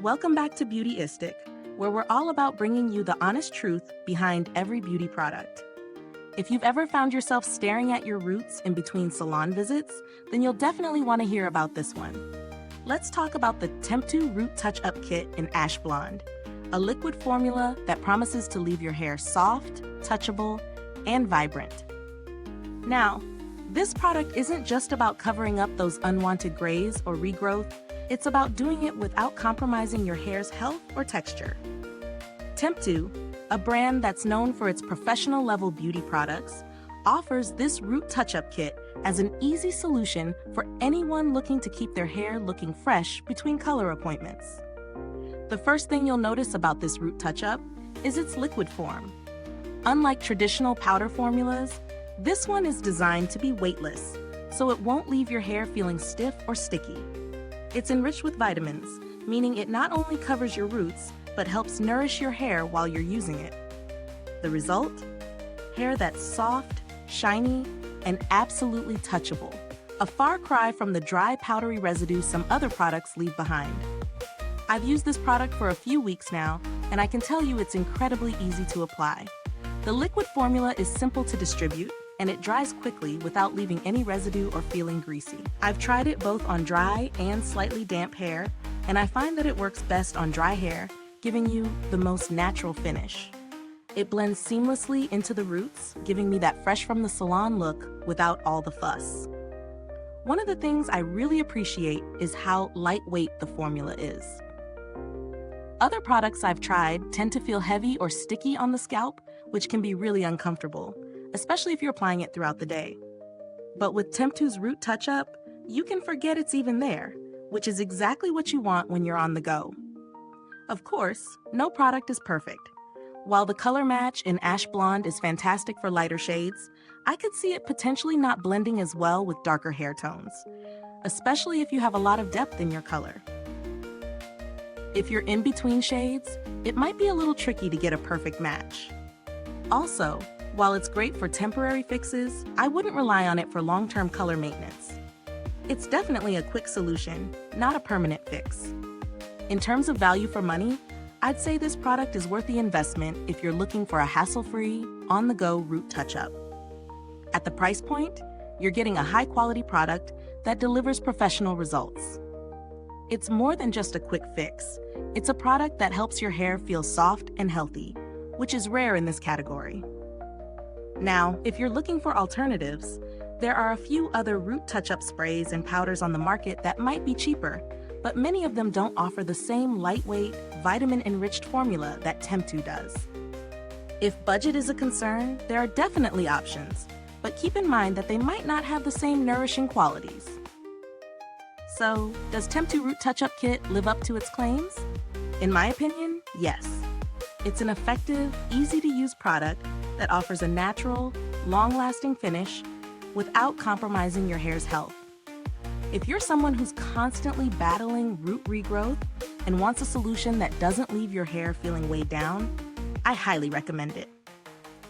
Welcome back to Beautyistic, where we're all about bringing you the honest truth behind every beauty product. If you've ever found yourself staring at your roots in between salon visits, then you'll definitely want to hear about this one. Let's talk about the TEMPTU Root Touch-Up Kit in Ash Blonde, a liquid formula that promises to leave your hair soft, touchable, and vibrant. Now, this product isn't just about covering up those unwanted grays or regrowth, it's about doing it without compromising your hair's health or texture. TEMPTU, a brand that's known for its professional-level beauty products, offers this root touch-up kit as an easy solution for anyone looking to keep their hair looking fresh between color appointments. The first thing you'll notice about this root touch-up is its liquid form. Unlike traditional powder formulas, this one is designed to be weightless, so it won't leave your hair feeling stiff or sticky. It's enriched with vitamins, meaning it not only covers your roots, but helps nourish your hair while you're using it. The result? Hair that's soft, shiny, and absolutely touchable. A far cry from the dry, powdery residue some other products leave behind. I've used this product for a few weeks now, and I can tell you it's incredibly easy to apply. The liquid formula is simple to distribute, and it dries quickly without leaving any residue or feeling greasy. I've tried it both on dry and slightly damp hair, and I find that it works best on dry hair, giving you the most natural finish. It blends seamlessly into the roots, giving me that fresh from the salon look without all the fuss. One of the things I really appreciate is how lightweight the formula is. Other products I've tried tend to feel heavy or sticky on the scalp, which can be really uncomfortable, especially if you're applying it throughout the day. But with TEMPTU's Root Touch-Up, you can forget it's even there, which is exactly what you want when you're on the go. Of course, no product is perfect. While the color match in Ash Blonde is fantastic for lighter shades, I could see it potentially not blending as well with darker hair tones, especially if you have a lot of depth in your color. If you're in between shades, it might be a little tricky to get a perfect match. Also, while it's great for temporary fixes, I wouldn't rely on it for long-term color maintenance. It's definitely a quick solution, not a permanent fix. In terms of value for money, I'd say this product is worth the investment if you're looking for a hassle-free, on-the-go root touch-up. At the price point, you're getting a high-quality product that delivers professional results. It's more than just a quick fix. It's a product that helps your hair feel soft and healthy, which is rare in this category. Now, if you're looking for alternatives, there are a few other root touch-up sprays and powders on the market that might be cheaper, but many of them don't offer the same lightweight, vitamin-enriched formula that TEMPTU does. If budget is a concern, there are definitely options, but keep in mind that they might not have the same nourishing qualities. So, does TEMPTU Root Touch-Up Kit live up to its claims? In my opinion, yes. It's an effective, easy-to-use product that offers a natural, long-lasting finish without compromising your hair's health. If you're someone who's constantly battling root regrowth and wants a solution that doesn't leave your hair feeling weighed down, I highly recommend it.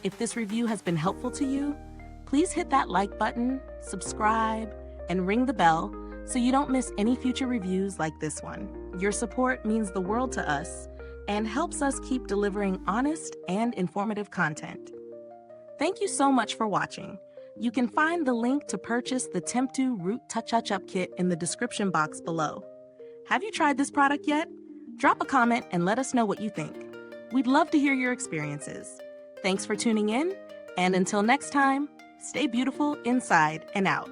If this review has been helpful to you, please hit that like button, subscribe, and ring the bell so you don't miss any future reviews like this one. Your support means the world to us and helps us keep delivering honest and informative content. Thank you so much for watching. You can find the link to purchase the TEMPTU Root Touch-Up Kit in the description box below. Have you tried this product yet? Drop a comment and let us know what you think. We'd love to hear your experiences. Thanks for tuning in, and until next time, stay beautiful inside and out.